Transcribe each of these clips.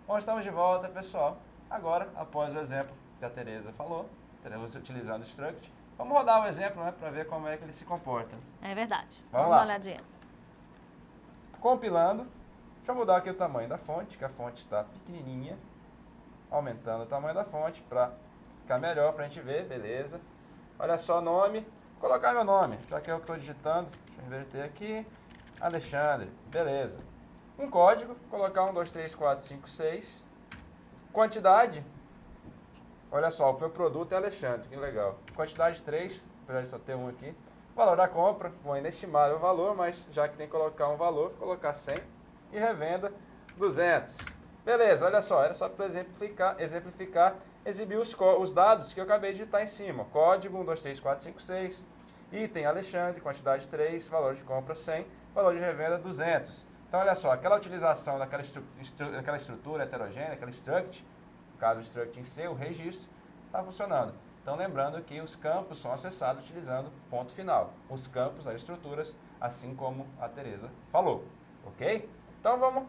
Bom, estamos de volta, pessoal. Agora, após o exemplo que a Tereza falou, teremos utilizando o struct. Vamos rodar o exemplo, né, para ver como é que ele se comporta. É verdade. Vamos dar lá. uma olhadinha. Compilando. Deixa eu mudar aqui o tamanho da fonte, que a fonte está pequenininha. Aumentando o tamanho da fonte para ficar melhor para a gente ver, beleza. Olha só, nome. Vou colocar meu nome, já que é o que estou digitando. Deixa eu inverter aqui. Alexandre, beleza. Um código, colocar 1, 2, 3, 4, 5, 6. Quantidade, olha só, o meu produto é Alexandre, que legal. Quantidade 3, apesar de só ter um aqui. Valor da compra, bom, inestimável valor, mas já que tem que colocar um valor, vou colocar 100. E revenda, 200. Beleza, olha só, era só para exemplificar, exibir os dados que eu acabei de digitar em cima. Código 1, 2, 3, 4, 5, 6. Item Alexandre, quantidade 3, valor de compra 100, valor de revenda 200. Então, olha só, aquela utilização daquela estrutura heterogênea, aquela struct, no caso o struct em C, o registro, está funcionando. Então, lembrando que os campos são acessados utilizando ponto final. Os campos, as estruturas, assim como a Tereza falou, ok? Então, vamos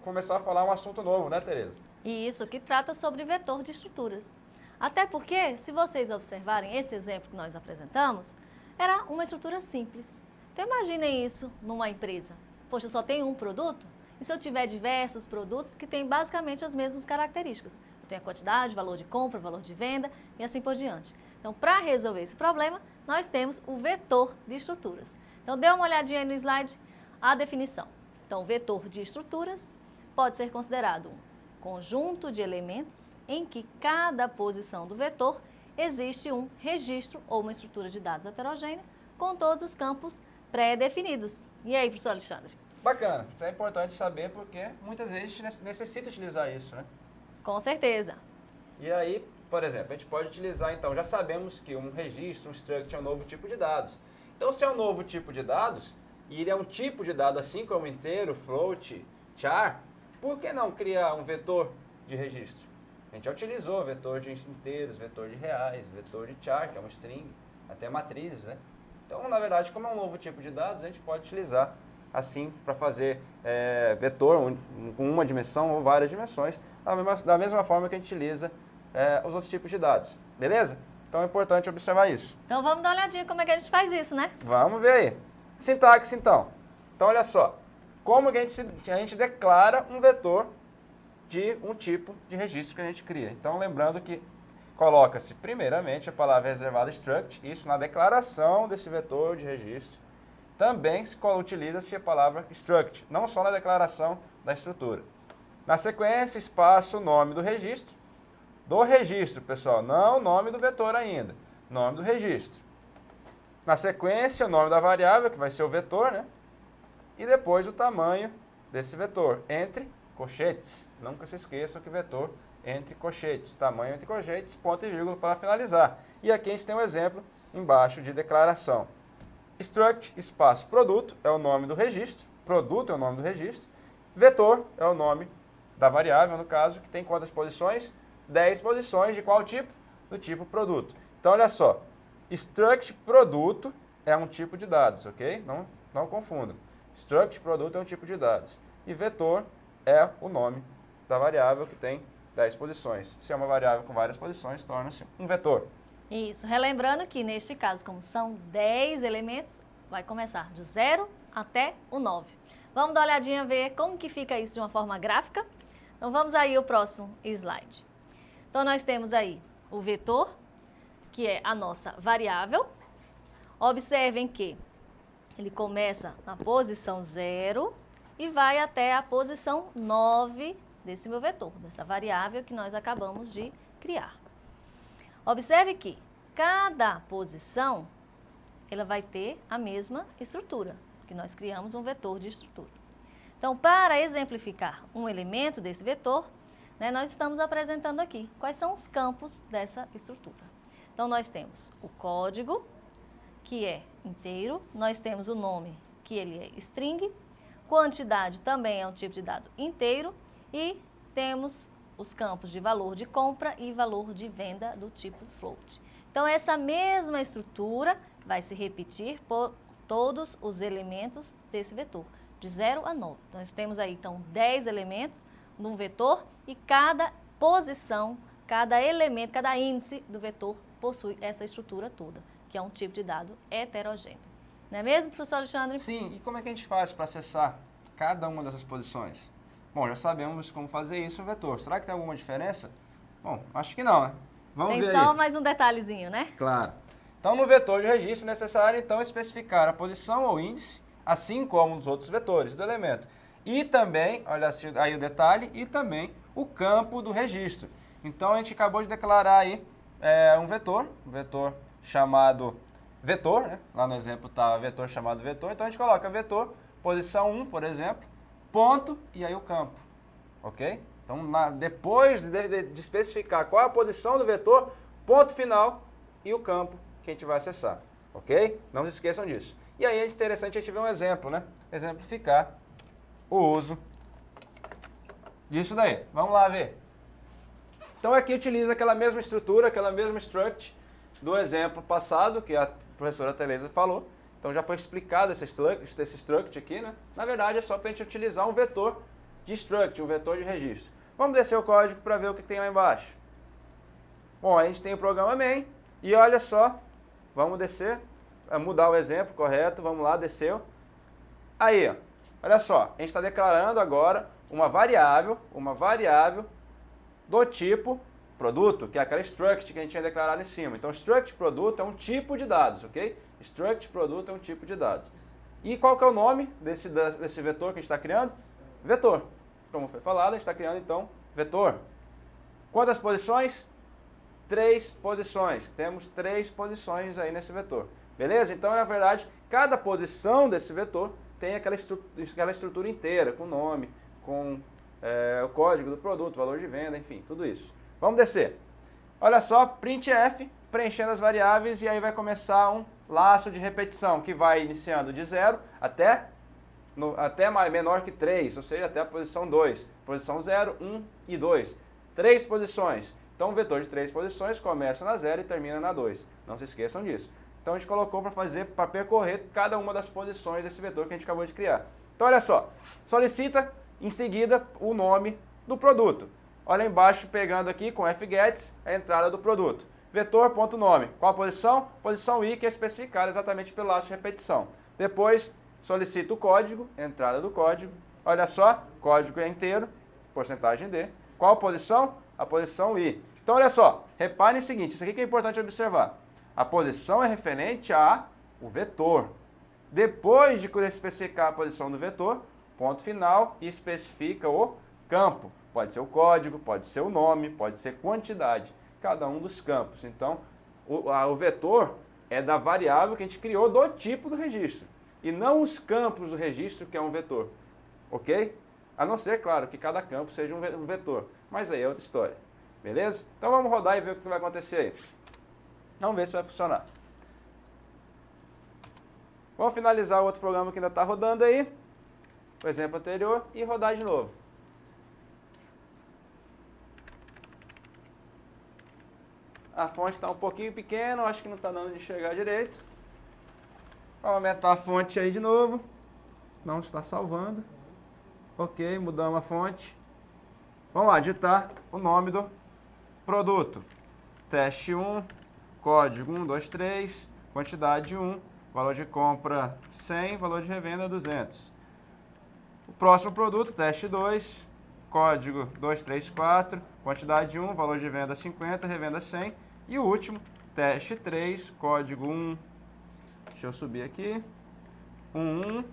começar a falar um assunto novo, né, Tereza? E isso que trata sobre vetor de estruturas. Até porque, se vocês observarem esse exemplo que nós apresentamos, era uma estrutura simples. Então, imaginem isso numa empresa. Poxa, eu só tenho um produto? E se eu tiver diversos produtos que têm basicamente as mesmas características? Eu tenho a quantidade, valor de compra, valor de venda e assim por diante. Então, para resolver esse problema, nós temos o vetor de estruturas. Então, dê uma olhadinha aí no slide, a definição. Então, o vetor de estruturas pode ser considerado um conjunto de elementos em que cada posição do vetor existe um registro ou uma estrutura de dados heterogênea com todos os campos pré-definidos. E aí, professor Alexandre? Bacana, isso é importante saber porque muitas vezes a gente necessita utilizar isso, né? Com certeza. E aí, por exemplo, a gente pode utilizar, então, já sabemos que um registro, um struct é um novo tipo de dados. Então, se é um novo tipo de dados, e ele é um tipo de dado assim como inteiro, float, char, por que não criar um vetor de registro? A gente já utilizou vetor de inteiros, vetor de reais, vetor de char, que é uma string, até matrizes, né? Então, na verdade, como é um novo tipo de dados, a gente pode utilizar assim para fazer vetor com uma dimensão ou várias dimensões, da mesma forma que a gente utiliza os outros tipos de dados. Beleza? Então é importante observar isso. Então vamos dar uma olhadinha como é que a gente faz isso, né? Vamos ver aí. Sintaxe, então. Então, olha só. Como que a gente declara um vetor de um tipo de registro que a gente cria. Então, lembrando que coloca-se primeiramente a palavra reservada struct, isso na declaração desse vetor de registro. Também utiliza-se a palavra struct, não só na declaração da estrutura. Na sequência, espaço, nome do registro. Do registro, pessoal, não o nome do vetor ainda. Nome do registro. Na sequência, o nome da variável, que vai ser o vetor, né? E depois o tamanho desse vetor, entre colchetes. Nunca se esqueçam que vetor entre colchetes. Tamanho entre colchetes, ponto e vírgula para finalizar. E aqui a gente tem um exemplo embaixo de declaração. Struct, espaço, produto, é o nome do registro. Produto é o nome do registro. Vetor é o nome da variável, no caso, que tem quantas posições? 10 posições de qual tipo? Do tipo produto. Então, olha só. Struct, produto é um tipo de dados, ok? Não confundam. Struct, produto é um tipo de dados. E vetor é o nome da variável que tem 10 posições. Se é uma variável com várias posições, torna-se um vetor. Isso, relembrando que neste caso, como são 10 elementos, vai começar de 0 até o 9. Vamos dar uma olhadinha, ver como que fica isso de uma forma gráfica? Então vamos aí ao próximo slide. Então nós temos aí o vetor, que é a nossa variável. Observem que ele começa na posição 0 e vai até a posição 9 desse meu vetor, dessa variável que nós acabamos de criar. Observe que cada posição ela vai ter a mesma estrutura, que nós criamos um vetor de estrutura. Então, para exemplificar um elemento desse vetor, né, nós estamos apresentando aqui quais são os campos dessa estrutura. Então, nós temos o código, que é inteiro, nós temos o nome, que ele é string, quantidade também é um tipo de dado inteiro e temos os campos de valor de compra e valor de venda do tipo float. Então, essa mesma estrutura vai se repetir por todos os elementos desse vetor, de 0 a 9. Nós temos aí, então, 10 elementos, num vetor e cada posição, cada elemento, cada índice do vetor possui essa estrutura toda, que é um tipo de dado heterogêneo. Não é mesmo, professor Alexandre? Sim, e como é que a gente faz para acessar cada uma dessas posições? Bom, já sabemos como fazer isso no vetor. Será que tem alguma diferença? Bom, acho que não, né? Vamos ver Tem só aí. mais um detalhezinho, né? Claro. Então, no vetor de registro é necessário, então, especificar a posição ou índice, assim como nos outros vetores do elemento. E também, olha aí o detalhe, e também o campo do registro. Então, a gente acabou de declarar aí um vetor chamado vetor, né? Lá no exemplo está vetor chamado vetor. Então, a gente coloca vetor, posição 1, por exemplo, ponto, e aí o campo. Ok? Então, depois de especificar qual é a posição do vetor, ponto final e o campo que a gente vai acessar. Ok? Não se esqueçam disso. E aí é interessante a gente ver um exemplo, né? Exemplificar o uso disso daí. Vamos lá ver. Então, aqui utiliza aquela mesma estrutura, aquela mesma struct do exemplo passado, que a professora Tereza falou. Então, já foi explicado esse struct aqui, né? Na verdade, é só para a gente utilizar um vetor de struct, um vetor de registro. Vamos descer o código para ver o que tem lá embaixo. Bom, a gente tem o programa main e olha só, vamos descer, mudar o exemplo, correto, vamos lá, desceu. Aí, ó, olha só, a gente está declarando agora uma variável do tipo produto, que é aquela struct que a gente tinha declarado em cima. Então, struct produto é um tipo de dados, ok? Struct produto é um tipo de dados. E qual que é o nome desse vetor que a gente está criando? Vetor. Como foi falado, a gente está criando, então, vetor. Quantas posições? 3 posições. Temos 3 posições aí nesse vetor. Beleza? Então, na verdade, cada posição desse vetor tem aquela estrutura inteira, com nome, com o código do produto, valor de venda, enfim, tudo isso. Vamos descer. Olha só, printf, preenchendo as variáveis, e aí vai começar um laço de repetição, que vai iniciando de 0 até menor que 3, ou seja, até a posição 2. Posição 0, 1 e 2. 3 posições. Então, o vetor de 3 posições começa na 0 e termina na 2. Não se esqueçam disso. Então, a gente colocou para percorrer cada uma das posições desse vetor que a gente acabou de criar. Então, olha só. Solicita, em seguida, o nome do produto. Olha embaixo, pegando aqui com fgets, a entrada do produto. Vetor.nome. Qual a posição? Posição i, que é especificada exatamente pelo laço de repetição. Depois, solicita o código, entrada do código. Olha só, código é inteiro, porcentagem D. Qual a posição? A posição I. Então, olha só, reparem o seguinte, isso aqui que é importante observar. A posição é referente ao vetor. Depois de especificar a posição do vetor, ponto final, e especifica o campo. Pode ser o código, pode ser o nome, pode ser quantidade, cada um dos campos. Então, o vetor é da variável que a gente criou do tipo do registro, e não os campos do registro, que é um vetor. Ok? A não ser, claro, que cada campo seja um vetor. Mas aí é outra história. Beleza? Então vamos rodar e ver o que vai acontecer aí. Vamos ver se vai funcionar. Vamos finalizar o outro programa que ainda está rodando aí, o exemplo anterior, e rodar de novo. A fonte está um pouquinho pequena, acho que não está dando de enxergar direito. Vamos aumentar a fonte aí de novo. Não está salvando. Ok, mudamos a fonte. Vamos lá, digitar o nome do produto. Teste 1, código 123, quantidade 1, valor de compra 100, valor de revenda 200. O próximo produto, teste 2, código 234, quantidade 1, valor de venda 50, revenda 100. E o último, teste 3, código 1, deixa eu subir aqui, 1,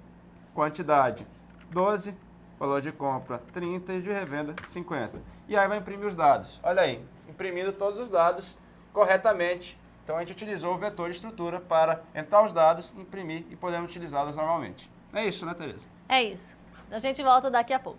quantidade 12, valor de compra 30 e de revenda 50. E aí vai imprimir os dados. Olha aí, imprimindo todos os dados corretamente. Então a gente utilizou o vetor de estrutura para entrar os dados, imprimir e podemos utilizá-los normalmente. É isso, né, Tereza? É isso. A gente volta daqui a pouco.